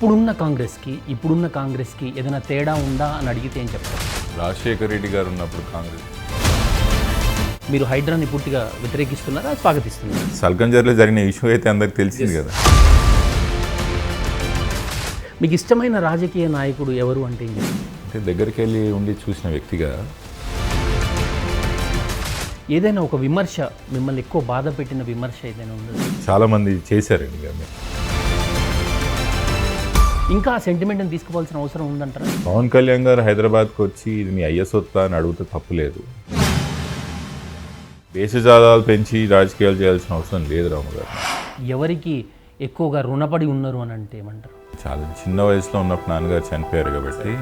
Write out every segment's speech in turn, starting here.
అప్పుడున్న ఇప్పుడున్న కాంగ్రెస్కి ఏదైనా తేడా ఉందా అని అడిగితే ఏం చెప్తారు? రాజశేఖర్ రెడ్డి గారు ఉన్నప్పుడు కాంగ్రెస్. మీరు హైడ్రాని పూర్తిగా వ్యతిరేకిస్తున్నారా, స్వాగతిస్తున్నారా? సల్గంజర్లో జరిగిన ఇష్యూ అయితే అందరికి తెలిసింది కదా. మీకు ఇష్టమైన రాజకీయ నాయకుడు ఎవరు అంటే అంటే దగ్గరికి వెళ్ళి ఉండి చూసిన వ్యక్తిగా ఏదైనా ఒక విమర్శ, మిమ్మల్ని ఎక్కువ బాధ పెట్టిన విమర్శ ఏదైనా ఉందా? చాలామంది చేశారండి. కానీ ఇంకా ఆ సెంటిమెంట్ని తీసుకోవాల్సిన అవసరం ఉందంటారా? పవన్ కళ్యాణ్ గారు హైదరాబాద్కి వచ్చి ఇది మీ అయ్య సొత్తా అని అడిగితే తప్పులేదు. దేశజాదాలు పెంచి రాజకీయాలు చేయాల్సిన అవసరం లేదు రాము గారు. ఎవరికి ఎక్కువగా రుణపడి ఉన్నారు అని అంటే ఏమంటారు? చాలా చిన్న వయసులో ఉన్నప్పుడు నాన్నగారు చనిపోయారు కాబట్టి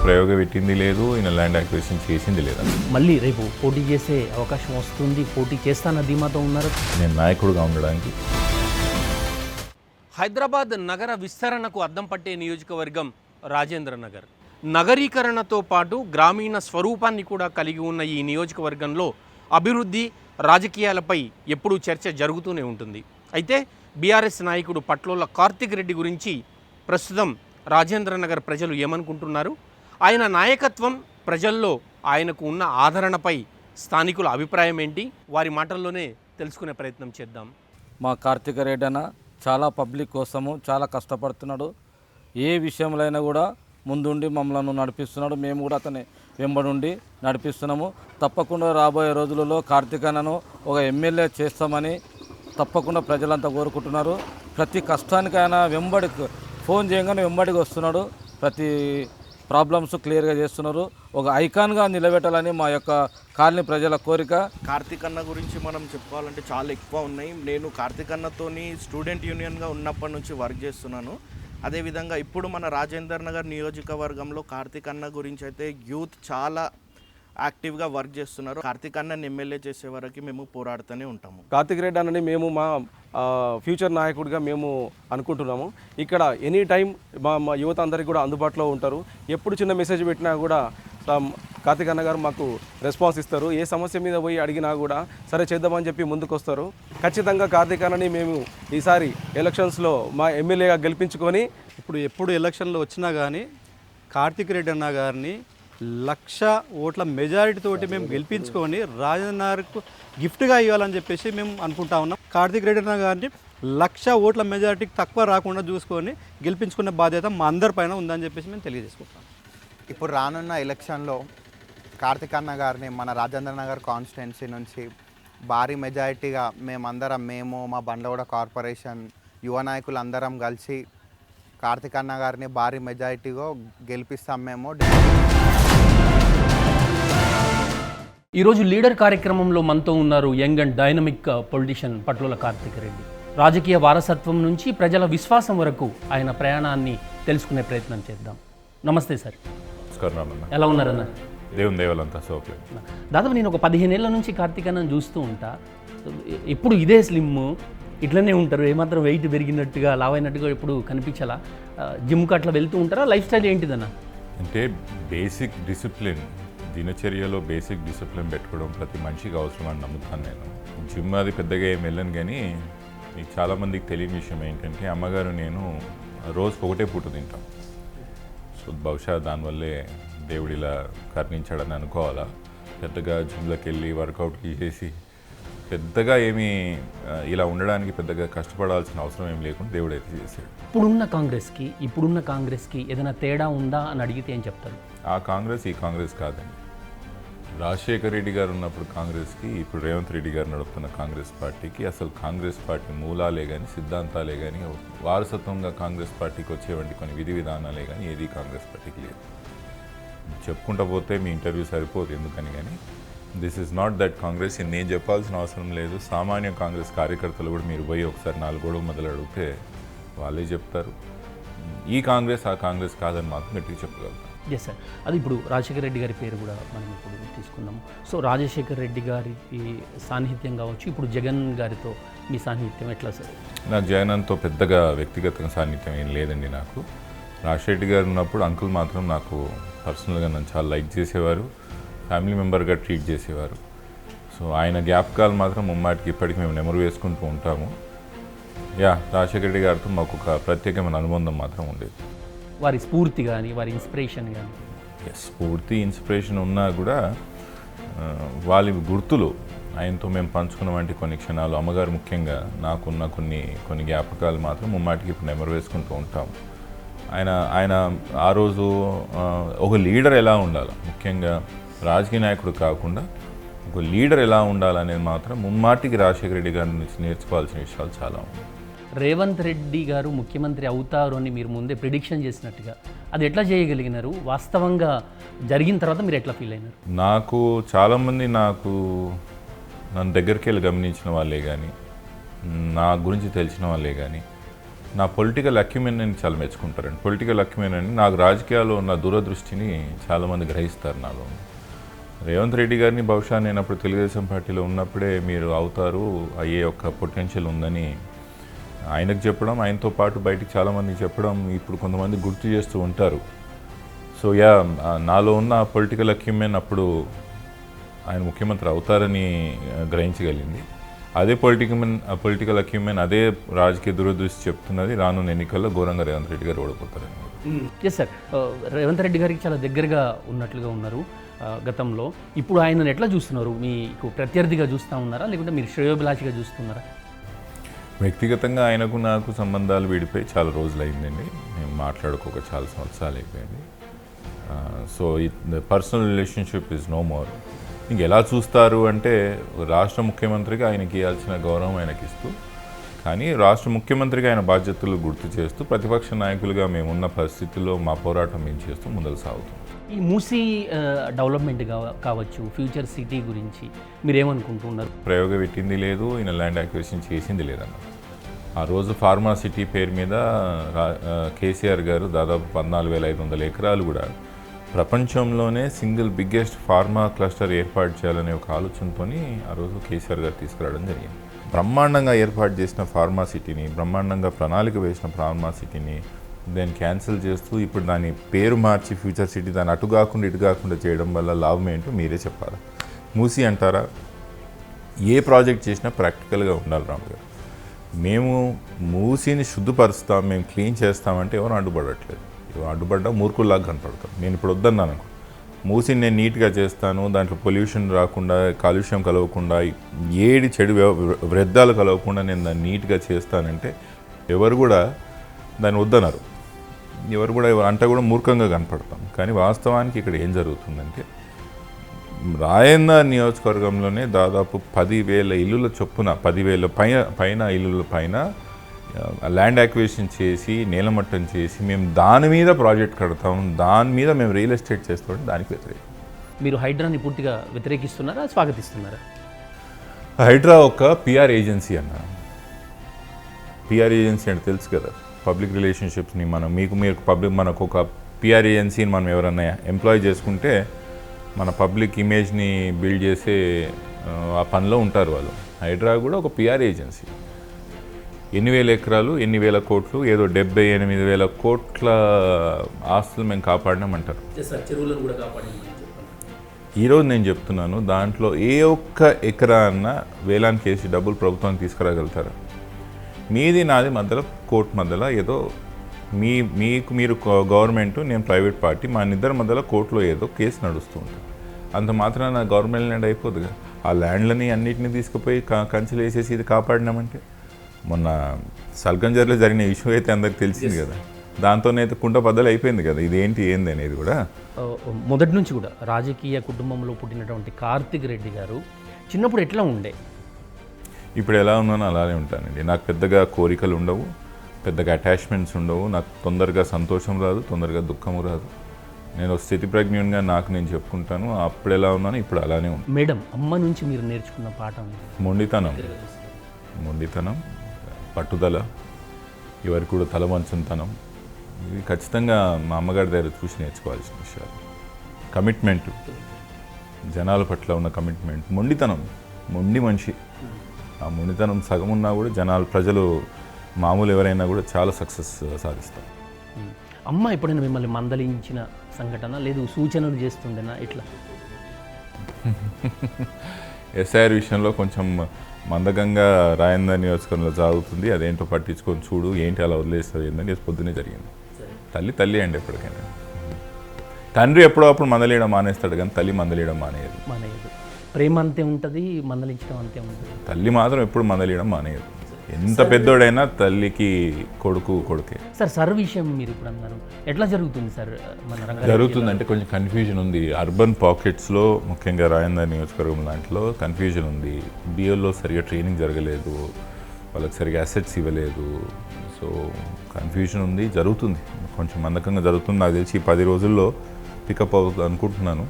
ప్రయోగం పెట్టింది లేదు, ఈయన ల్యాండ్ అక్విజిషన్ చేసింది లేదు. మళ్ళీ రేపు పోటీ చేసే అవకాశం వస్తుంది, పోటీ చేస్తాన ధీమాతో ఉన్నారు. నేను నాయకుడిగా ఉండడానికి. హైదరాబాద్ నగర విస్తరణకు అద్దం పట్టే నియోజకవర్గం రాజేంద్ర నగర్. నగరీకరణతో పాటు గ్రామీణ స్వరూపాన్ని కూడా కలిగి ఉన్న ఈ నియోజకవర్గంలో అభివృద్ధి, రాజకీయాలపై ఎప్పుడూ చర్చ జరుగుతూనే ఉంటుంది. అయితే బీఆర్ఎస్ నాయకుడు పట్లోల కార్తిక్ రెడ్డి గురించి ప్రస్తుతం రాజేంద్ర నగర్ ప్రజలు ఏమనుకుంటున్నారు, ఆయన నాయకత్వం ప్రజల్లో ఆయనకు ఉన్న ఆదరణపై స్థానికుల అభిప్రాయం ఏంటి, వారి మాటల్లోనే తెలుసుకునే ప్రయత్నం చేద్దాం. మా కార్తిక్ రెడ్డి అన్న చాలా పబ్లిక్ కోసము చాలా కష్టపడుతున్నాడు. ఏ విషయంలో అయినా కూడా ముందుండి మమ్మల్ని నడిపిస్తున్నాడు. మేము కూడా అతని వెంబడుండి నడిపిస్తున్నాము. తప్పకుండా రాబోయే రోజులలో కార్తిక్ అన్నను ఒక ఎమ్మెల్యే చేస్తామని తప్పకుండా ప్రజలంతా కోరుకుంటున్నారు. ప్రతి కష్టానికి ఆయన ఫోన్ చేయగానే వెంబడికి వస్తున్నాడు. ప్రతి ప్రాబ్లమ్స్ క్లియర్గా చేస్తున్నారు. ఒక ఐకాన్గా నిలబెట్టాలని మా యొక్క కాలనీ ప్రజల కోరిక. కార్తిక్ అన్న గురించి మనం చెప్పుకోవాలంటే చాలా ఎక్కువ ఉన్నాయి. నేను కార్తిక్ అన్నతోని స్టూడెంట్ యూనియన్గా ఉన్నప్పటి నుంచి వర్క్ చేస్తున్నాను. అదేవిధంగా ఇప్పుడు మన రాజేందర్ నగర్ నియోజకవర్గంలో కార్తిక్ అన్న గురించి అయితే యూత్ చాలా యాక్టివ్గా వర్క్ చేస్తున్నారు. కార్తిక్ అన్నని ఎమ్మెల్యే చేసే వరకు మేము పోరాడుతూనే ఉంటాము. కార్తిక్ రెడ్డి అన్నని మేము మా ఫ్యూచర్ నాయకుడిగా మేము అనుకుంటున్నాము. ఇక్కడ ఎనీ టైం మా యువత అందరికీ కూడా అందుబాటులో ఉంటారు. ఎప్పుడు చిన్న మెసేజ్ పెట్టినా కూడా కార్తిక్ అన్న గారు మాకు రెస్పాన్స్ ఇస్తారు. ఏ సమస్య మీద పోయి అడిగినా కూడా సరే చేద్దామని చెప్పి ముందుకు వస్తారు. ఖచ్చితంగా కార్తిక్ అన్నని మేము ఈసారి ఎలక్షన్స్లో మా ఎమ్మెల్యేగా గెలిపించుకొని ఎప్పుడు ఎలక్షన్లో వచ్చినా కానీ కార్తిక్ రెడ్డి అన్న గారిని 1,00,000 ఓట్ల మెజారిటీ తోటి మేము గెలిపించుకొని రాజనగర్కు గిఫ్ట్గా ఇవ్వాలని చెప్పేసి మేము అనుకుంటా ఉన్నాం. కార్తిక్ రెడ్డి అన్న గారిని 1,00,000 ఓట్ల మెజారిటీకి తక్కువ రాకుండా చూసుకొని గెలిపించుకునే బాధ్యత మా అందరిపైన ఉందని చెప్పేసి మేము తెలియజేసుకుంటాం. ఇప్పుడు రానున్న ఎలక్షన్లో కార్తిక్ అన్న గారిని మన రాజేంద్ర నగర్ కాన్స్టిట్యున్సీ నుంచి భారీ మెజారిటీగా మేము మా బండ్లగూడ కార్పొరేషన్ యువ నాయకులు అందరం కలిసి కార్తిక్ అన్న గారిని భారీ మెజారిటీగా గెలిపిస్తాం మేము. ఈరోజు లీడర్ కార్యక్రమంలో మనతో ఉన్నారు young and dynamic politician Patlola Karthik Reddy. రాజకీయ వారసత్వం నుంచి ప్రజల విశ్వాసం వరకు ఆయన ప్రయాణాన్ని తెలుసుకునే ప్రయత్నం చేద్దాం. నమస్తే సార్. నమస్కారం. ఎలా ఉన్నారన్న? దేవుని దేవాలంతా సోకే. దాదాపు నేను ఒక 15 ఏళ్ళ నుంచి కార్తిక్ అన్నను చూస్తూ ఉంటా. ఎప్పుడు ఇదే స్లిమ్, ఇట్లనే ఉంటారు, ఏమాత్రం వెయిట్ పెరిగినట్టుగా లావైనట్టుగా ఎప్పుడు కనిపించాలా? జిమ్కి అట్లా వెళ్తూ ఉంటారా? లైఫ్ స్టైల్ ఏంటిదన్న? అంటే బేసిక్ డిసిప్లిన్, దినచర్యలో బేసిక్ డిసిప్లిన్ పెట్టుకోవడం ప్రతి మనిషికి అవసరం అని నమ్ముతాను నేను. జిమ్ అది పెద్దగా ఏం వెళ్ళను, కానీ మీకు చాలామందికి తెలియని విషయం ఏంటంటే అమ్మగారు నేను రోజుకి ఒకటే పూట తింటాం. సో బహుశా దానివల్లే దేవుడు ఇలా కరుణించాడని అనుకోవాలా. పెద్దగా జిమ్లోకి వెళ్ళి వర్కౌట్కి చేసి పెద్దగా ఏమీ ఇలా ఉండడానికి పెద్దగా కష్టపడాల్సిన అవసరం ఏం లేకుండా దేవుడు అయితే చేశాడు. ఇప్పుడున్న కాంగ్రెస్కి ఏదైనా తేడా ఉందా అని అడిగితే ఏం చెప్తారు? ఆ కాంగ్రెస్ ఈ కాంగ్రెస్ కాదండి. రాజశేఖర్ రెడ్డి గారు ఉన్నప్పుడు కాంగ్రెస్కి, ఇప్పుడు రేవంత్ రెడ్డి గారు నడుపుతున్న కాంగ్రెస్ పార్టీకి అసలు కాంగ్రెస్ పార్టీ మూలాలే కానీ, సిద్ధాంతాలే కానీ, వారసత్వంగా కాంగ్రెస్ పార్టీకి వచ్చేవంటి కొన్ని విధి విధానాలే కానీ ఏది కాంగ్రెస్ పార్టీకి లేదు. చెప్పుకుంటూ పోతే మీ ఇంటర్వ్యూ సరిపోదు ఎందుకని, కానీ this is not that Congress. నేను చెప్పాల్సిన అవసరం లేదు. సామాన్య కాంగ్రెస్ కార్యకర్తలు కూడా మీరు పోయి ఒకసారి 4 గొడవ మొదలు అడిగితే వాళ్ళే చెప్తారు. ఈ కాంగ్రెస్ ఆ కాంగ్రెస్ కాదని మాత్రం గట్టిగా చెప్పగలుగుతాం. Yes sir. అది ఇప్పుడు రాజశేఖర రెడ్డి గారి పేరు కూడా మనం ఇప్పుడు తీసుకున్నాము. సో రాజశేఖర రెడ్డి గారికి సాన్నిహిత్యం కావచ్చు, ఇప్పుడు జగన్ గారితో మీ సాన్నిహిత్యం ఎట్లా సార్? నాకు జగన్తో పెద్దగా వ్యక్తిగతంగా సాన్నిహిత్యం ఏం లేదండి. నాకు రాజశేఖర్ గారు ఉన్నప్పుడు అంకుల్ మాత్రం నాకు పర్సనల్గా నన్ను చాలా లైక్ చేసేవారు, ఫ్యామిలీ మెంబర్గా ట్రీట్ చేసేవారు. సో ఆయన జ్ఞాపకాలు మాత్రం ముమ్మాటికి ఇప్పటికి మేము నెమరు వేసుకుంటూ ఉంటాము. రాజశేఖర రెడ్డి గారితో మాకు ఒక ప్రత్యేకమైన అనుబంధం మాత్రం ఉండేది. వారి స్ఫూర్తి కానీ వారి ఇన్స్పిరేషన్ కానీ? స్ఫూర్తి ఇన్స్పిరేషన్ ఉన్నా కూడా వాళ్ళ గుర్తులు ఆయనతో మేము పంచుకున్న వంటి కొన్ని క్షణాలు, అమ్మగారు ముఖ్యంగా నాకున్న కొన్ని జ్ఞాపకాలు మాత్రం ముమ్మాటికి ఇప్పుడు నెమరు వేసుకుంటూ ఉంటాం. ఆయన ఆ రోజు ఒక లీడర్ ఎలా ఉండాలి, ముఖ్యంగా రాజకీయ నాయకుడు కాకుండా ఒక లీడర్ ఎలా ఉండాలనేది మాత్రం ముమ్మాటికి రాజశేఖర రెడ్డి గారి నుంచి నేర్చుకోవాల్సిన విషయాలు చాలా ఉన్నాయి. రేవంత్ రెడ్డి గారు ముఖ్యమంత్రి అవుతారు అని మీరు ముందే ప్రిడిక్షన్ చేసినట్టుగా అది ఎట్లా చేయగలిగినారు? వాస్తవంగా జరిగిన తర్వాత మీరు ఎట్లా ఫీల్ అయినారు? నాకు చాలామంది నన్ను దగ్గరికి వెళ్ళి గమనించిన వాళ్ళే కానీ, నా గురించి తెలిసిన వాళ్ళే కానీ నా పొలిటికల్ అక్యుమెన్ అని చాలా మెచ్చుకుంటారండి. పొలిటికల్ అక్యుమెన్ అని నాకు రాజకీయాల్లో ఉన్న దూరదృష్టిని చాలామంది గ్రహిస్తారు నాలో. రేవంత్ రెడ్డి గారిని బహుశా నేను అప్పుడు తెలుగుదేశం పార్టీలో ఉన్నప్పుడే మీరు అవుతారు, అయ్యే ఒక పొటెన్షియల్ ఉందని ఆయనకు చెప్పడం, ఆయనతో పాటు బయటికి చాలామందికి చెప్పడం ఇప్పుడు కొంతమంది గుర్తు చేస్తూ ఉంటారు. సో నాలో ఉన్న పొలిటికల్ అక్యుమెన్ అప్పుడు ఆయన ముఖ్యమంత్రి అవుతారని గ్రహించగలిగింది. అదే పొలిటికల్ అక్యుమెన్, అదే రాజకీయ దూరదృష్టి చెప్తున్నది రానున్న ఎన్నికల్లో ఘోరంగా రేవంత్ రెడ్డి గారు ఓడిపోతారని. ఎస్ సార్, రేవంత్ రెడ్డి గారికి చాలా దగ్గరగా ఉన్నట్లుగా ఉన్నారు గతంలో. ఇప్పుడు ఆయనను ఎట్లా చూస్తున్నారు? మీకు ప్రత్యర్థిగా చూస్తూ ఉన్నారా, లేకుంటే మీరు శ్రేయోభిలాషిగా చూస్తున్నారా? వ్యక్తిగతంగా ఆయనకు నాకు సంబంధాలు విడిపోయి చాలా రోజులు అయిందండి. మేము మాట్లాడుకోక చాలా సంవత్సరాలు అయిపోయింది. So the personal relationship is no more. ఇంకెలా చూస్తారు అంటే రాష్ట్ర ముఖ్యమంత్రిగా ఆయనకి ఇవ్వాల్సిన గౌరవం ఆయనకి ఇస్తూ, కానీ రాష్ట్ర ముఖ్యమంత్రిగా ఆయన బాధ్యతలు గుర్తు చేస్తూ, ప్రతిపక్ష నాయకులుగా మేమున్న పరిస్థితుల్లో మా పోరాటం మేము చేస్తూ ముందుకు సాగుతాం. ఈ మూసీ డెవలప్మెంట్ కావచ్చు, ఫ్యూచర్ సిటీ గురించి మీరేమనుకుంటున్నారు? ప్రయోగం పెట్టింది లేదు, ఈయన ల్యాండ్ అక్విజిషన్ చేసింది లేదన్న. ఆ రోజు ఫార్మా సిటీ పేరు మీద కేసీఆర్ గారు దాదాపు 14,500 ఎకరాలు కూడా ప్రపంచంలోనే సింగిల్ బిగ్గెస్ట్ ఫార్మా క్లస్టర్ ఏర్పాటు చేయాలనే ఒక ఆలోచనతో ఆ రోజు కేసీఆర్ గారు తీసుకురావడం జరిగింది. బ్రహ్మాండంగా ఏర్పాటు చేసిన ఫార్మా సిటీని, బ్రహ్మాండంగా ప్రణాళిక వేసిన ఫార్మా సిటీని దాన్ని క్యాన్సిల్ చేస్తూ ఇప్పుడు దాని పేరు మార్చి ఫ్యూచర్ సిటీ, దాన్ని అటు కాకుండా ఇటు కాకుండా చేయడం వల్ల లాభం ఏంటో మీరే చెప్పాలి. మూసీ అంటారా? ఏ ప్రాజెక్ట్ చేసినా ప్రాక్టికల్గా ఉండాలి రాము గారు. మేము మూసీని శుద్ధపరుస్తాం, మేము క్లీన్ చేస్తామంటే ఎవరు అడ్డుపడట్లేదు. ఎవరు అడ్డుపడ్డా మూర్ఖుల్లాగా కనపడతాం. నేను ఇప్పుడు వద్దన్నాను, మూసీని నేను నీట్గా చేస్తాను, దాంట్లో పొల్యూషన్ రాకుండా, కాలుష్యం కలవకుండా, ఏడి చెడు వ్యర్థాలు కలవకుండా నేను దాన్ని నీట్గా చేస్తానంటే ఎవరు కూడా దాన్ని వద్దన్నారు. ఎవరు కూడా అంటే కూడా మూర్ఖంగా కనపడతాం. కానీ వాస్తవానికి ఇక్కడ ఏం జరుగుతుందంటే రాజేంద్ర నియోజకవర్గంలోనే దాదాపు 10,000 ఇల్లుల చొప్పున 10,000 పైన ఇల్లుల పైన ల్యాండ్ అక్విజిషన్ చేసి నేలమట్టం చేసి మేము దాని మీద ప్రాజెక్ట్ కడతాం, దాని మీద మేము రియల్ ఎస్టేట్ చేస్తామంటే దానికి వ్యతిరేకం. మీరు హైడ్రాని పూర్తిగా వ్యతిరేకిస్తున్నారా, స్వాగతిస్తున్నారా? హైడ్రా ఒక పిఆర్ ఏజెన్సీ అన్న. పిఆర్ ఏజెన్సీ అంటే తెలుసు కదా, పబ్లిక్ రిలేషన్షిప్స్ని మనకు ఒక పిఆర్ ఏజెన్సీని మనం ఎవరన్నా ఎంప్లాయ్ చేసుకుంటే మన పబ్లిక్ ఇమేజ్ని బిల్డ్ చేసే ఆ పనిలో ఉంటారు వాళ్ళు. హైడ్రా కూడా ఒక పిఆర్ ఏజెన్సీ. ఎన్ని వేల ఎకరాలు, ఎన్ని వేల కోట్లు, ఏదో 78,000 కోట్ల ఆస్తులు మేము కాపాడినామంటారు. ఈరోజు నేను చెప్తున్నాను, దాంట్లో ఏ ఒక్క ఎకరా అన్న వేలానికి వేసి డబ్బులు ప్రభుత్వానికి తీసుకురాగలుగుతారా? మీది నాది మధ్యలో కోర్టు మధ్యలో ఏదో మీరు గవర్నమెంట్, నేను ప్రైవేట్ పార్టీ, మా ఇద్దరి మధ్యలో కోర్టులో ఏదో కేసు నడుస్తూ ఉంటుంది. అంత మాత్రాన గవర్నమెంట్ ల్యాండ్ అయిపోదుగా. ఆ ల్యాండ్లని అన్నింటినీ తీసుకుపోయి కంచెలు వేసేసి ఇది కాపాడినామంటే, మొన్న సల్గంజర్లో జరిగిన ఇష్యూ అయితే అందరికి తెలిసింది కదా, దాంతోనైతే కుండ బద్దలు అయిపోయింది కదా. ఇదేంటి ఏంది అనేది కూడా మొదటి నుంచి కూడా రాజకీయ కుటుంబంలో పుట్టినటువంటి కార్తిక్ రెడ్డి గారు చిన్నప్పుడు ఎట్లా ఉండే? ఇప్పుడు ఎలా ఉన్నానో అలానే ఉంటానండి. నాకు పెద్దగా కోరికలు ఉండవు, పెద్దగా అటాచ్మెంట్స్ ఉండవు. నాకు తొందరగా సంతోషం రాదు, తొందరగా దుఃఖము రాదు. నేను స్థితిప్రజ్ఞునిగా నాకు నేను చెప్పుకుంటాను. అప్పుడు ఎలా ఉన్నానో ఇప్పుడు అలానే ఉన్నాను. మేడం, అమ్మ నుంచి మీరు నేర్చుకున్న పాఠం? మొండితనం, పట్టుదల, ఎవరికి కూడా తలవంచనితనం. ఇవి ఖచ్చితంగా మా అమ్మగారి దగ్గర చూసి నేర్చుకోవాల్సిన విషయాలు. కమిట్మెంట్, జనాల పట్ల ఉన్న కమిట్మెంట్, మొండి మనిషి. ఆ మొండితనం సగం ఉన్నా కూడా ప్రజలు మామూలు ఎవరైనా కూడా చాలా సక్సెస్ సాధిస్తారు. అమ్మ ఎప్పుడైనా మిమ్మల్ని మందలించిన సంఘటన లేదు, సూచనలు చేస్తుండేనా? ఎట్లా? ఎస్ఐఆర్ విషయంలో కొంచెం మందకంగా రాయందర్ నియోజకవర్గంలో సాగుతుంది, అదేంటో పట్టించుకొని చూడు, ఏంటి అలా వదిలేస్తుంది ఏంటని పొద్దున్నే జరిగింది. తల్లి అండి ఎప్పటికైనా. తండ్రి ఎప్పుడో అప్పుడు మందలేయడం మానేస్తాడు కానీ తల్లి మందలేయడం మానేయదు. ప్రేమ అంతే ఉంటుంది, మందలించడం అంతే ఉంటుంది. తల్లి మాత్రం ఎప్పుడు మందలేయడం మానేయదు. ఎంత పెద్దోడైనా తల్లికి కొడుకే. సార్ విషయం మీరు ఇప్పుడు అన్నారు, ఎట్లా జరుగుతుంది సార్ మన రంగారెడ్డి? జరుగుతుందంటే కొంచెం కన్ఫ్యూజన్ ఉంది. అర్బన్ పాకెట్స్లో ముఖ్యంగా రాయందర్ నియోజకవర్గం దాంట్లో కన్ఫ్యూజన్ ఉంది. బిఎల్లో సరిగా ట్రైనింగ్ జరగలేదు, వాళ్ళకి సరిగా అసెట్స్ ఇవ్వలేదు. సో కన్ఫ్యూజన్ ఉంది, జరుగుతుంది, కొంచెం మందకంగా జరుగుతుంది. నాకు తెలిసి ఈ 10 రోజుల్లో పికప్ అవుతుంది అనుకుంటున్నాను.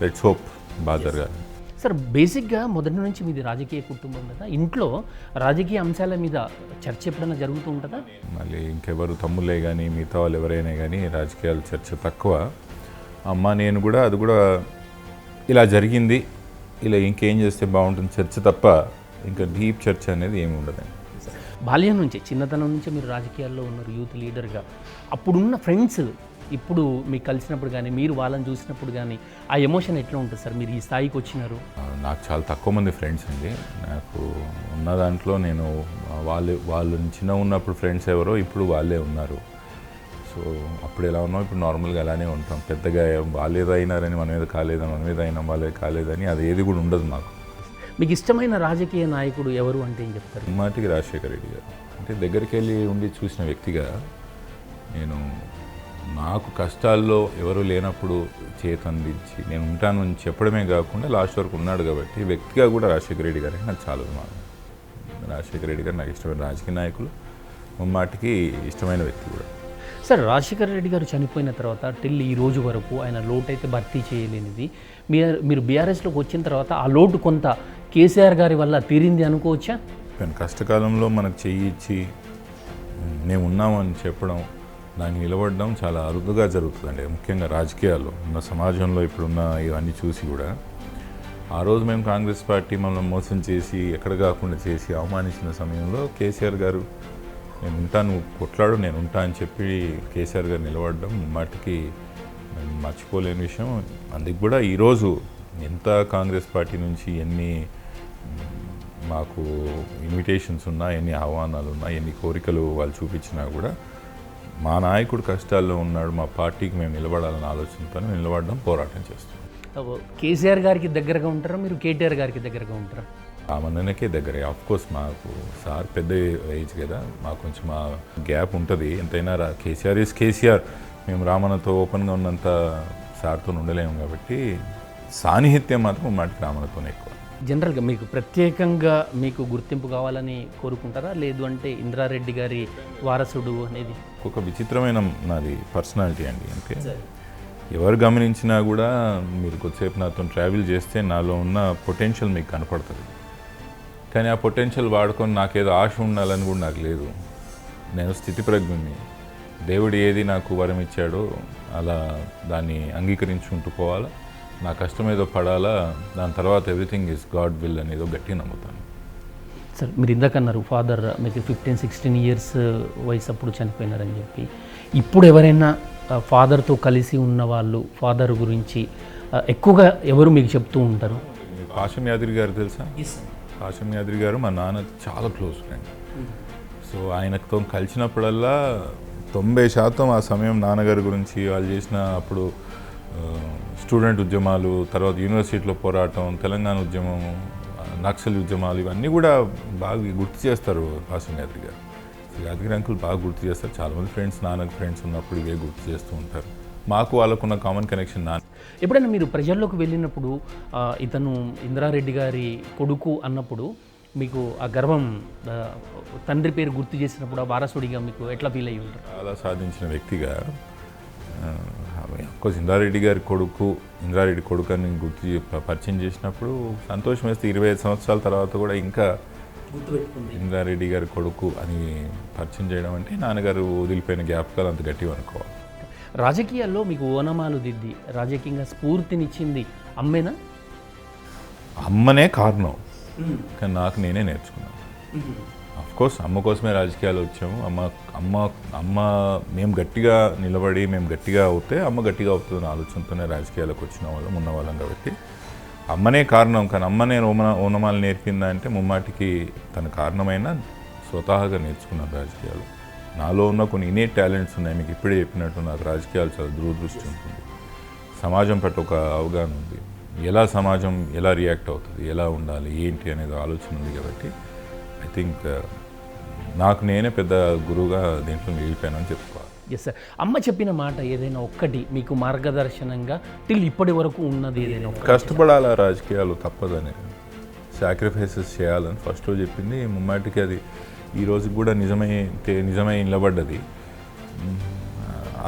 లెట్స్ హోప్ బాగా జరగాలి. సార్ బేసిక్గా మొదటి నుంచి మీది రాజకీయ కుటుంబం కదా, ఇంట్లో రాజకీయ అంశాల మీద చర్చ ఎప్పుడైనా జరుగుతూ ఉంటుందా? మళ్ళీ ఇంకెవరు తమ్ముళ్ళే కానీ మిగతా వాళ్ళు ఎవరైనా కానీ రాజకీయాలు చర్చ తక్కువ. అమ్మ నేను కూడా అది కూడా ఇలా జరిగింది, ఇలా ఇంకేం చేస్తే బాగుంటుంది చర్చ తప్ప ఇంకా డీప్ చర్చ అనేది ఏమి ఉండదండి. బాల్యం నుంచే, చిన్నతనం నుంచే మీరు రాజకీయాల్లో ఉన్నారు, యూత్ లీడర్గా. అప్పుడున్న ఫ్రెండ్స్ ఇప్పుడు మీకు కలిసినప్పుడు కానీ మీరు వాళ్ళని చూసినప్పుడు కానీ ఆ ఎమోషన్ ఎట్లా ఉంటుంది సార్? మీరు ఈ స్థాయికి వచ్చినారు. నాకు చాలా తక్కువ మంది ఫ్రెండ్స్ అండి. నాకు ఉన్న దాంట్లో నేను వాళ్ళు చిన్న ఉన్నప్పుడు ఫ్రెండ్స్ ఎవరో ఇప్పుడు వాళ్ళే ఉన్నారు. సో అప్పుడు ఎలా ఉన్నాం ఇప్పుడు నార్మల్గా అలానే ఉంటాం. పెద్దగా వాళ్ళేదో అయినారని మన మీద కాలేదని, మన మీద అయినా వాళ్ళే కాలేదని అది ఏది కూడా ఉండదు మాకు. మీకు ఇష్టమైన రాజకీయ నాయకుడు ఎవరు అంటే ఏం చెప్తారు? మాటికి రాజశేఖర రెడ్డి గారు. అంటే దగ్గరికి వెళ్ళి ఉండి చూసిన వ్యక్తిగా నేను నాకు కష్టాల్లో ఎవరు లేనప్పుడు చేతందించి నేను ఉంటాను అని చెప్పడమే కాకుండా లాస్ట్ వరకు ఉన్నాడు కాబట్టి వ్యక్తిగా కూడా రాజశేఖర రెడ్డి గారికి నాకు చాలా అభిమానం. రాజశేఖర రెడ్డి గారు నాకు ఇష్టమైన రాజకీయ నాయకులు, మాటికి ఇష్టమైన వ్యక్తి కూడా. సార్ రాజశేఖర రెడ్డి గారు చనిపోయిన తర్వాత టిల్ ఈ రోజు వరకు ఆయన లోటు అయితే భర్తీ చేయలేనిది, మీరు బీఆర్ఎస్లోకి వచ్చిన తర్వాత ఆ లోటు కొంత కేసీఆర్ గారి వల్ల తీరింది అనుకోవచ్చా? కానీ కష్టకాలంలో మనకు చెయ్యి ఇచ్చి మేము ఉన్నామని చెప్పడం, దాన్ని నిలబడడం చాలా అరుదుగా జరుగుతుందండి. ముఖ్యంగా రాజకీయాల్లో ఉన్న సమాజంలో ఇప్పుడున్న ఇవన్నీ చూసి కూడా ఆ రోజు మేము కాంగ్రెస్ పార్టీ మమ్మల్ని మోసం చేసి ఎక్కడ కాకుండా చేసి అవమానించిన సమయంలో కేసీఆర్ గారు నేను ఉంటాను, కొట్లాడు నేను ఉంటా అని చెప్పి కేసీఆర్ గారు నిలబడడం మాటికి మర్చిపోలేని విషయం. అందుకు కూడా ఈరోజు ఎంత కాంగ్రెస్ పార్టీ నుంచి ఎన్ని మాకు ఇన్విటేషన్స్ ఉన్నా, ఎన్ని ఆహ్వానాలు ఉన్నా, ఎన్ని కోరికలు వాళ్ళు చూపించినా కూడా మా నాయకుడు కష్టాల్లో ఉన్నాడు, మా పార్టీకి మేము నిలబడాలని ఆలోచనతో నిలబడడం, పోరాటం చేస్తాం. కేసీఆర్ గారికి దగ్గరగా ఉంటారా మీరు? కేటీఆర్ గారికి దగ్గరగా ఉంటారా? ఆ మందనకే దగ్గరే. ఆఫ్కోర్స్ మాకు సార్ పెద్ద ఏజ్ కదా, మాకు కొంచెం మా గ్యాప్ ఉంటుంది. ఎంతైనా కేసీఆర్ ఈజ్ కేసీఆర్. మేము రామన్నతో ఓపెన్గా ఉన్నంత సార్తో ఉండలేము కాబట్టి సాన్నిహిత్యం మాత్రం మాటికి రామన్నతోనే ఎక్కువ. జనరల్గా మీకు ప్రత్యేకంగా మీకు గుర్తింపు కావాలని కోరుకుంటారా, లేదు అంటే ఇంద్రారెడ్డి గారి వారసుడు అనేది? ఒక విచిత్రమైన నాది పర్సనాలిటీ అండి. అంటే ఎవరు గమనించినా కూడా మీరు కొద్దిసేపు నాతో ట్రావెల్ చేస్తే నాలో ఉన్న పొటెన్షియల్ మీకు కనపడుతుంది. కానీ ఆ పొటెన్షియల్ వాడుకొని నాకేదో ఆశ ఉండాలని కూడా నాకు లేదు. నేను స్థితిప్రజ్ఞుని. దేవుడు ఏది నాకు వరం ఇచ్చాడో అలా దాన్ని అంగీకరించుకుంటూ పోవాలా, నా కష్టం ఏదో పడాలా, దాని తర్వాత ఎవ్రీథింగ్ ఈజ్ గాడ్ విల్ అనేదో గట్టిగా నమ్ముతాను. సార్ మీరు ఇందాక అన్నారు ఫాదర్ మీకు 15-16 ఇయర్స్ వయసు అప్పుడు చనిపోయినారని చెప్పి. ఇప్పుడు ఎవరైనా ఫాదర్తో కలిసి ఉన్న వాళ్ళు ఫాదర్ గురించి ఎక్కువగా ఎవరు మీకు చెప్తూ ఉంటారు? పాషం యాదగిరి గారు తెలుసా? పాషం యాదగిరి గారు మా నాన్న చాలా క్లోజ్ ఫ్రెండ్. సో ఆయనతో కలిసినప్పుడల్లా 90% ఆ సమయం నాన్నగారి గురించి వాళ్ళు చేసిన అప్పుడు స్టూడెంట్ ఉద్యమాలు, తర్వాత యూనివర్సిటీలో పోరాటం, తెలంగాణ ఉద్యమం, నక్సల్ ఉద్యమాలు ఇవన్నీ కూడా బాగా గుర్తు చేస్తారు పాషం యాదగిరి గారు. యాదగిరి అంకుల్ బాగా గుర్తు చేస్తారు. చాలామంది ఫ్రెండ్స్, నాన్నకు ఫ్రెండ్స్ ఉన్నప్పుడు ఇవే గుర్తు చేస్తూ ఉంటారు. మాకు వాళ్ళకున్న కామన్ కనెక్షన్. ఎప్పుడైనా మీరు ప్రజల్లోకి వెళ్ళినప్పుడు ఇతను ఇంద్రారెడ్డి గారి కొడుకు అన్నప్పుడు మీకు ఆ గర్వం, తండ్రి పేరు గుర్తు చేసినప్పుడు ఆ వారసుడిగా మీకు ఎట్లా ఫీల్ అయ్యి ఉంటారు? చాలా సాధించిన వ్యక్తిగా అఫ్కోర్స్ ఇంద్రారెడ్డి గారి కొడుకు, ఇంద్రారెడ్డి కొడుకు అని పరిచయం చేసినప్పుడు సంతోషం వేస్తే 25 సంవత్సరాల తర్వాత కూడా ఇంకా ఇంద్రారెడ్డి గారి కొడుకు అని పరిచయం చేయడం అంటే నాన్నగారు వదిలిపోయిన జ్ఞాపకాలు అంత గట్టిగా అనుకోవాలి. రాజకీయాల్లో మీకు ఓనమాలు దిద్ది రాజకీయంగా స్ఫూర్తినిచ్చింది అమ్మేనా? అమ్మనే కారణం, కానీ నాకు నేనే నేర్చుకున్నాను. అఫ్కోర్స్ అమ్మ కోసమే రాజకీయాలు వచ్చాము. అమ్మ మేము గట్టిగా నిలబడి మేము గట్టిగా అవుతే అమ్మ గట్టిగా అవుతుందని ఆలోచనతోనే రాజకీయాలకు వచ్చిన వాళ్ళం, ఉన్నవాళ్ళం. కాబట్టి అమ్మనే కారణం, కానీ అమ్మనే ఓనమాలు నేర్పిందా అంటే ముమ్మాటికి తన కారణమైన స్వతహాగా నేర్చుకున్నాను రాజకీయాలు. నాలో ఉన్న కొన్ని ఇనేట్ టాలెంట్స్ ఉన్నాయి. మీకు ఇప్పుడే చెప్పినట్టు నాకు రాజకీయాలు చాలా దూరదృష్టి ఉంటుంది, సమాజం పట్ల ఒక అవగాహన ఉంది, ఎలా సమాజం ఎలా రియాక్ట్ అవుతుంది, ఎలా ఉండాలి ఏంటి అనేది ఆలోచన ఉంది. కాబట్టి ఐ థింక్ నాకు నేనే పెద్ద గురువుగా దీంట్లో మిగిలిపోయానని చెప్పుకోవాలి. Yes sir. అమ్మ చెప్పిన మాట ఏదైనా ఒక్కటి మీకు మార్గదర్శనంగా టిల్ ఇప్పటి వరకు ఉన్నది ఏదైనా ఒక్కటి? కష్టపడాలా, రాజకీయాలు తప్పదని, సాక్రిఫైసెస్ చేయాలని ఫస్ట్ రోజు చెప్పింది. ముమ్మాటికి అది ఈ రోజుకి కూడా నిజమై నిలబడ్డది.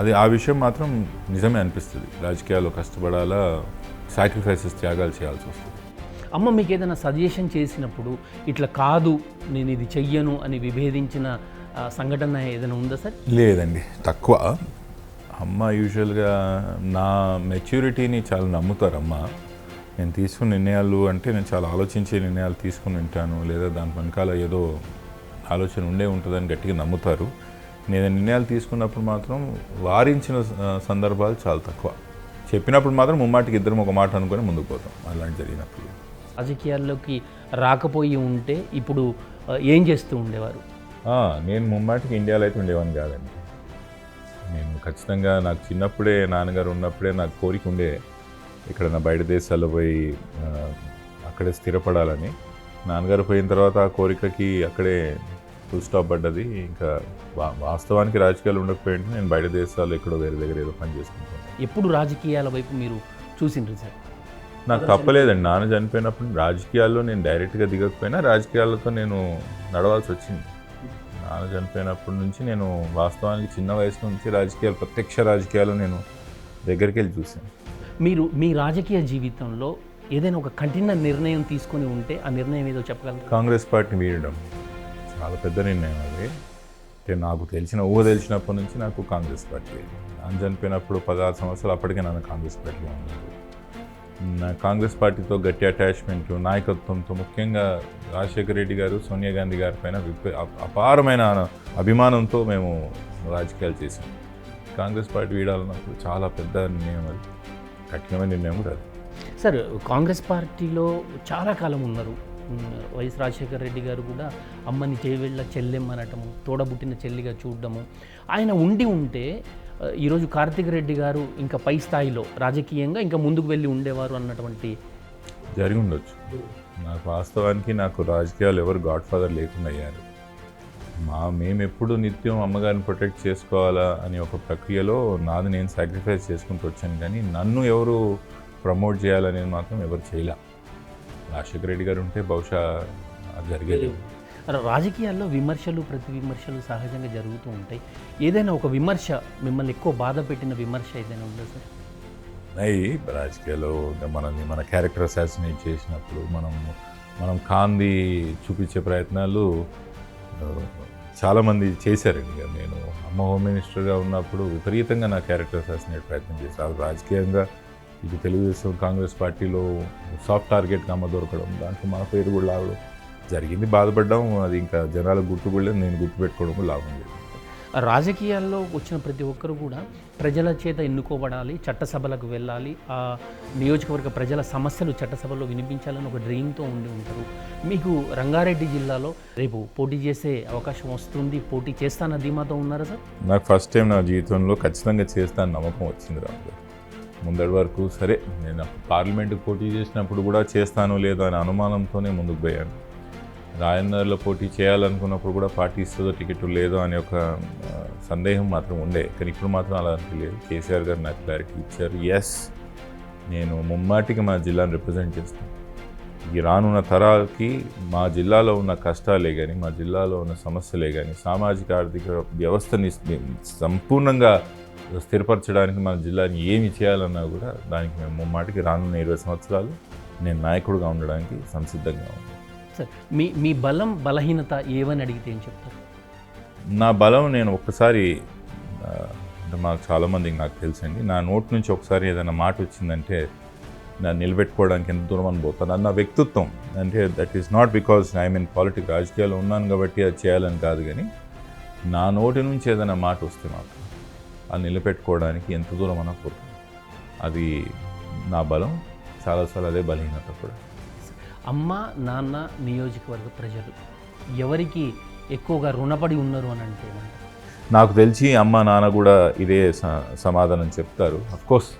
అది ఆ విషయం మాత్రం నిజమే అనిపిస్తుంది. రాజకీయాల్లో కష్టపడాలా, సాక్రిఫైసెస్, త్యాగాలు చేయాల్సి వస్తుంది. అమ్మ మీకు ఏదైనా సజెషన్ చేసినప్పుడు ఇట్లా కాదు నేను ఇది చెయ్యను అని విభేదించిన సంఘటన ఏదైనా ఉందా సార్? లేదండి, తక్కువ. అమ్మ యూజువల్గా నా మెచ్యూరిటీని చాలా నమ్ముతారు. అమ్మ నేను తీసుకున్న నిర్ణయాలు అంటే నేను చాలా ఆలోచించే నిర్ణయాలు తీసుకుని ఉంటాను, లేదా దాని వెనకాల ఏదో ఆలోచన ఉంటుందని గట్టిగా నమ్ముతారు. నేను నిర్ణయాలు తీసుకున్నప్పుడు మాత్రం వారించిన సందర్భాలు చాలా తక్కువ. చెప్పినప్పుడు మాత్రం ముమ్మాటికి ఇద్దరం ఒక మాట అనుకొని ముందుకు పోతాం. అలాంటి జరిగినప్పుడు రాజకీయాల్లోకి రాకపోయి ఉంటే ఇప్పుడు ఏం చేస్తూ ఉండేవారు? నేను ముమ్మాటికి ఇండియాలో అయితే ఉండేవాడిని కాదండి. నేను ఖచ్చితంగా నాకు చిన్నప్పుడే నాన్నగారు ఉన్నప్పుడే నాకు కోరిక ఉండే ఇక్కడ నా బయట దేశాల్లో పోయి అక్కడే స్థిరపడాలని. నాన్నగారు పోయిన తర్వాత ఆ కోరికకి అక్కడే ఫుల్ స్టాప్ పడ్డది. ఇంకా వాస్తవానికి రాజకీయాలు ఉండకపోయింటే నేను బయట దేశాల్లో ఎక్కడో వేరే దగ్గర ఏదో పని చేసుకుంటాను. ఎప్పుడు రాజకీయాల వైపు మీరు చూసిండ్రు సార్? నాకు తప్పలేదండి. నాన్న చనిపోయినప్పుడు రాజకీయాల్లో నేను డైరెక్ట్గా దిగకపోయినా రాజకీయాలతో నేను నడవాల్సి వచ్చింది. నాన్న చనిపోయినప్పటి నుంచి నేను వాస్తవానికి చిన్న వయసు నుంచి రాజకీయాలు, ప్రత్యక్ష రాజకీయాలు నేను దగ్గరికి వెళ్ళి చూశాను. మీరు మీ రాజకీయ జీవితంలో ఏదైనా ఒక కఠిన నిర్ణయం తీసుకొని ఉంటే ఆ నిర్ణయం ఏదో చెప్పగలరు? కాంగ్రెస్ పార్టీ వీడడం చాలా పెద్ద నిర్ణయం అది. అంటే నాకు తెలిసినప్పటి నుంచి నాకు కాంగ్రెస్ పార్టీ. నాన్న చనిపోయినప్పుడు 16 సంవత్సరాలు అప్పటికే నాన్న కాంగ్రెస్ పార్టీలో ఉన్నారు. నా కాంగ్రెస్ పార్టీతో గట్టి అటాచ్మెంట్, నాయకత్వంతో, ముఖ్యంగా రాజశేఖర రెడ్డి గారు, సోనియా గాంధీ గారి పైన అపారమైన అభిమానంతో మేము రాజకీయాలు చేసాం. కాంగ్రెస్ పార్టీ వీడాలన్నప్పుడు చాలా పెద్ద నిర్ణయం, అది కఠినమైన నిర్ణయం కూడా అది. సార్, కాంగ్రెస్ పార్టీలో చాలా కాలం ఉన్నారు. వైఎస్ రాజశేఖర రెడ్డి గారు కూడా అమ్మని చేవేళ్ళ చెల్లెమ్మనటము, తోడబుట్టిన చెల్లిగా చూడడము. ఆయన ఉంటే ఈరోజు కార్తిక్ రెడ్డి గారు ఇంకా పై స్థాయిలో రాజకీయంగా ఇంకా ముందుకు వెళ్ళి ఉండేవారు అన్నటువంటి జరిగి ఉండొచ్చు. నాకు వాస్తవానికి నాకు రాజకీయాలు ఎవరు గాడ్ ఫాదర్ లేకుండా అయ్యారు. మేము ఎప్పుడు నిత్యం అమ్మగారిని ప్రొటెక్ట్ చేసుకోవాలా అని ఒక ప్రక్రియలో నాది నేను సాక్రిఫైస్ చేసుకుంటూ వచ్చాను. కానీ నన్ను ఎవరు ప్రమోట్ చేయాలనేది మాత్రం ఎవరు చేయలే. రాజశేఖర రెడ్డి గారు ఉంటే బహుశా జరిగేది. రాజకీయాల్లో విమర్శలు, ప్రతి విమర్శలు సహజంగా జరుగుతూ ఉంటాయి. ఏదైనా ఒక విమర్శ మిమ్మల్ని ఎక్కువ బాధ పెట్టిన విమర్శ ఏదైనా ఉందా సార్? రాజకీయాల్లో మన క్యారెక్టర్ అసాసినేట్ చేసినప్పుడు మనం కాంది చూపించే ప్రయత్నాలు చాలామంది చేశారండి. నేను అమ్మ హోమ్ మినిస్టర్గా ఉన్నప్పుడు విపరీతంగా నా క్యారెక్టర్ అసాసినేట్ ప్రయత్నం చేశారు. రాజకీయంగా ఇది తెలుగుదేశం కాంగ్రెస్ పార్టీలో సాఫ్ట్ టార్గెట్గా అమ్మ దొరకడం, దాంట్లో మా పేరు కూడా లాగడం జరిగింది. బాధపడ్డాం. అది ఇంకా జనాలకు గుర్తుపడలేదు, నేను గుర్తుపెట్టుకోవడం లాభం లేదు. రాజకీయాల్లో వచ్చిన ప్రతి ఒక్కరు కూడా ప్రజల చేత ఎన్నుకోబడాలి, చట్టసభలకు వెళ్ళాలి, ఆ నియోజకవర్గ ప్రజల సమస్యలు చట్టసభలో వినిపించాలని ఒక డ్రీమ్తో ఉండి ఉంటారు. మీకు రంగారెడ్డి జిల్లాలో రేపు పోటీ చేసే అవకాశం వస్తుంది, పోటీ చేస్తాన ధీమాతో ఉన్నారా సార్? నాకు ఫస్ట్ టైం నా జీవితంలో ఖచ్చితంగా చేస్తాను నమ్మకం వచ్చింది. రాము ముందటి వరకు సరే, నేను పార్లమెంటుకు పోటీ చేసినప్పుడు కూడా చేస్తానో లేదో అనే అనుమానంతోనే ముందుకు పోయాను. రాజేందర్లో పోటీ చేయాలనుకున్నప్పుడు కూడా పార్టీ ఇస్తుందో టికెట్ లేదో అనే ఒక సందేహం మాత్రం ఉండే. కానీ ఇప్పుడు మాత్రం అలా అనిపించలేదు. కేసీఆర్ గారు నాకు క్లారిటీ ఇచ్చారు. ఎస్, నేను ముమ్మాటికి మా జిల్లాను రిప్రజెంట్ చేస్తాను. ఈ రానున్న తరాలకి మా జిల్లాలో ఉన్న కష్టాలే కానీ, మా జిల్లాలో ఉన్న సమస్యలే కానీ, సామాజిక ఆర్థిక వ్యవస్థని సంపూర్ణంగా స్థిరపరచడానికి మన జిల్లాని ఏమి చేయాలన్నా కూడా దానికి మేము ముమ్మాటికి రానున్న 20 సంవత్సరాలు నేను నాయకుడిగా ఉండడానికి సంసిద్ధంగా ఉన్నాను. సార్, మీ బలం బలహీనత ఏవని అడిగితే ఏం చెప్తారు? నా బలం, నేను ఒక్కసారి మాకు చాలామందికి నాకు తెలుసండి, నా నోటి నుంచి ఒకసారి ఏదైనా మాట వచ్చిందంటే నన్ను నిలబెట్టుకోవడానికి ఎంత దూరం అని పోతాను. అది నా వ్యక్తిత్వం. అంటే that is not because I mean politics, రాజకీయాలు ఉన్నాను కాబట్టి అది చేయాలని కాదు. కానీ నా నోటి నుంచి ఏదైనా మాట వస్తే మాత్రం అది నిలబెట్టుకోవడానికి ఎంత దూరం అన్నా పోతాను. అది నా బలం. చాలాసార్లు అదే బలహీనత కూడా. అమ్మ నాన్న నియోజకవర్గ ప్రజలు ఎవరికి ఎక్కువగా రుణపడి ఉన్నారు అని అంటే ఏమంటారు? నాకు తెలిసి అమ్మ నాన్న కూడా ఇదే సమాధానం చెప్తారు. అఫ్కోర్స్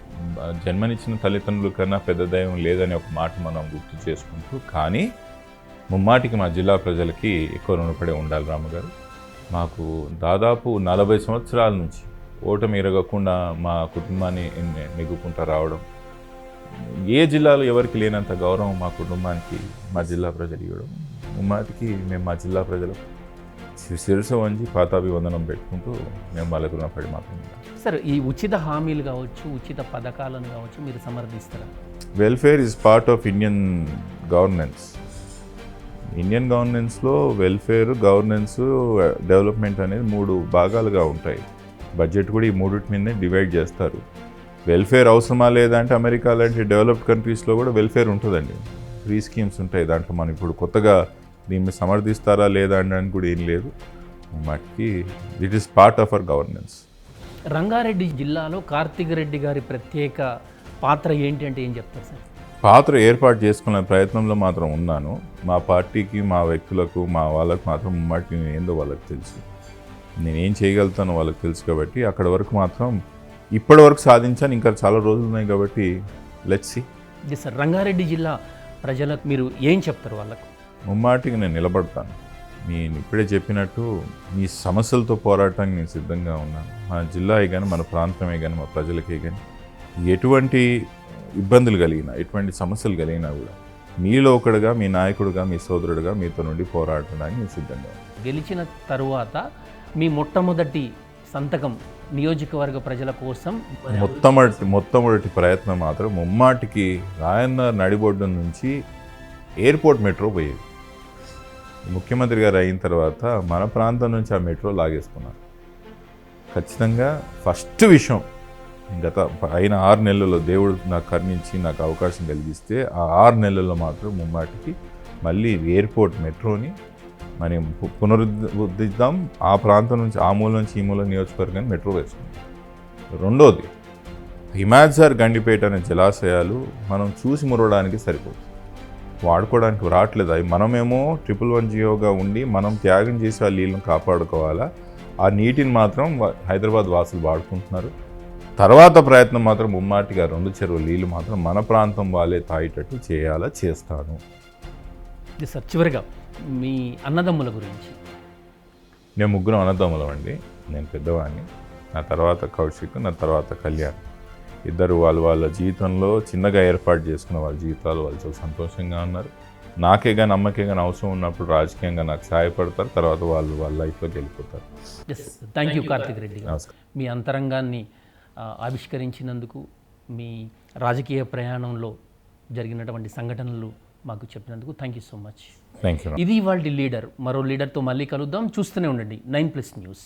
జన్మనిచ్చిన తల్లిదండ్రుల కన్నా పెద్ద దైవం లేదని ఒక మాట మనం గుర్తు చేసుకుంటూ, కానీ ముమ్మాటికి మా జిల్లా ప్రజలకి ఎక్కువ రుణపడి ఉండాలి రామగారు. మాకు దాదాపు 40 సంవత్సరాల నుంచి ఓటమి ఎరగకుండా మా కుటుంబాన్ని నెగ్గుకుంటూ రావడం, ఏ జిల్లాలో ఎవరికి లేనంత గౌరవం మా కుటుంబానికి మా జిల్లా ప్రజలు ఇవ్వడం, ముమ్మాటికి మేము మా జిల్లా ప్రజలకు శిరస వంచి పాతాభివందనం పెట్టుకుంటూ మేము వాళ్ళకు రుణపడి మాత్రమే. సార్, ఈ ఉచిత హామీలు కావచ్చు, ఉచిత పథకాలను కావచ్చు, మీరు సమర్థిస్తారా? Welfare is part of Indian governance. Indian గవర్నెన్స్లో వెల్ఫేర్, గవర్నెన్స్, డెవలప్మెంట్ అనేది 3 భాగాలుగా ఉంటాయి. బడ్జెట్ కూడా ఈ 3 మీదనే డివైడ్ చేస్తారు. వెల్ఫేర్ అవసరమా లేదా అంటే అమెరికా లాంటి డెవలప్డ్ కంట్రీస్లో కూడా వెల్ఫేర్ ఉంటుందండి. ఫ్రీ స్కీమ్స్ ఉంటాయి. దాంట్లో మనం ఇప్పుడు కొత్తగా దీన్ని సమర్థిస్తారా లేదా అనడానికి కూడా ఏం లేదు. మటుకి it is part of our governance. Rangareddy జిల్లాలో కార్తిక్ రెడ్డి గారి ప్రత్యేక పాత్ర ఏంటి అంటే ఏం చెప్తారు సార్? పాత్ర ఏర్పాటు చేసుకునే ప్రయత్నంలో మాత్రం ఉన్నాను. మా పార్టీకి, మా వ్యక్తులకు, మా వాళ్ళకు మాత్రం ముమ్మాటి ఏందో వాళ్ళకి తెలుసు. నేనేం చేయగలుగుతానో వాళ్ళకి తెలుసు కాబట్టి అక్కడ వరకు మాత్రం ఇప్పటి వరకు సాధించాను. ఇంకా చాలా రోజులు ఉన్నాయి కాబట్టి లెట్స్ సీ. సార్, రంగారెడ్డి జిల్లా ప్రజలకు మీరు ఏం చెప్తారు వాళ్ళకు? ముమ్మాటికి నేను నిలబడతాను. నేను ఇప్పుడే చెప్పినట్టు మీ సమస్యలతో పోరాటానికి నేను సిద్ధంగా ఉన్నాను. మన జిల్లాయే కానీ, మన ప్రాంతమే కానీ, మా ప్రజలకే కానీ ఎటువంటి ఇబ్బందులు కలిగినా, ఎటువంటి సమస్యలు కలిగినా కూడా మీలో ఒకడుగా, మీ నాయకుడిగా, మీ సోదరుడిగా మీతో నుండి పోరాడడానికి నేను సిద్ధంగా ఉన్నాను. గెలిచిన తరువాత మీ మొట్టమొదటి సంతకం నియోజకవర్గ ప్రజల కోసం మొట్టమొదటి ప్రయత్నం మాత్రం ముమ్మాటికి రాయన్నర్ నడిబొడ్డు నుంచి ఎయిర్పోర్ట్ మెట్రో పోయేది. ముఖ్యమంత్రి గారు అయిన తర్వాత మన ప్రాంతం నుంచి ఆ మెట్రో లాగేసుకున్నారు. ఖచ్చితంగా ఫస్ట్ విషయం, గత అయిన 6 నెలల్లో దేవుడు నాకు కరుణించి నాకు అవకాశం కలిగిస్తే ఆ 6 నెలల్లో మాత్రం ముమ్మాటికి మళ్ళీ ఎయిర్పోర్ట్ మెట్రోని మనం పునరుద్ధరిద్దాం. ఆ ప్రాంతం నుంచి, ఆ మూల నుంచి ఈ మూల నియోజకవర్గాన్ని మెట్రో వేసుకుందాం. రెండోది, హిమాద్సార్, గండిపేట అనే జలాశయాలు మనం చూసి మురవడానికి సరిపోతుంది, వాడుకోవడానికి రావట్లేదు. అవి మనమేమో 111 ఉండి మనం త్యాగం చేసి ఆ నీళ్ళను కాపాడుకోవాలా. ఆ నీటిని మాత్రం హైదరాబాద్ వాసులు వాడుకుంటున్నారు. తర్వాత ప్రయత్నం మాత్రం ముమ్మాటిగా 2 చెరువుల నీళ్ళు మాత్రం మన ప్రాంతం వాళ్ళే తాగేటట్టు చేస్తాను. సార్, చివరిగా మీ అన్నదమ్ముల గురించి. నేను 3 అన్నదమ్ములం అండి. నేను పెద్దవాడిని, నా తర్వాత కౌశిక్, నా తర్వాత కళ్యాణ్. ఇద్దరు వాళ్ళ జీవితంలో చిన్నగా ఏర్పాటు చేసుకున్న వాళ్ళ జీవితాలు వాళ్ళు చాలా సంతోషంగా ఉన్నారు. నాకే కానీ అమ్మకే కానీ అవసరం ఉన్నప్పుడు రాజకీయంగా నాకు సహాయపడతారు. తర్వాత వాళ్ళ లైఫ్లోకి వెళ్ళిపోతారు. థ్యాంక్ యూ కార్తిక్ రెడ్డి గారు. నమస్కారం. మీ అంతరంగాన్ని ఆవిష్కరించినందుకు, మీ రాజకీయ ప్రయాణంలో జరిగినటువంటి సంఘటనలు మాకు చెప్పినందుకు thank you so much. Thank you. ఇది ఇవాళ లీడర్. మరో లీడర్తో మళ్ళీ కలుద్దాం. చూస్తూనే ఉండండి 9+ న్యూస్.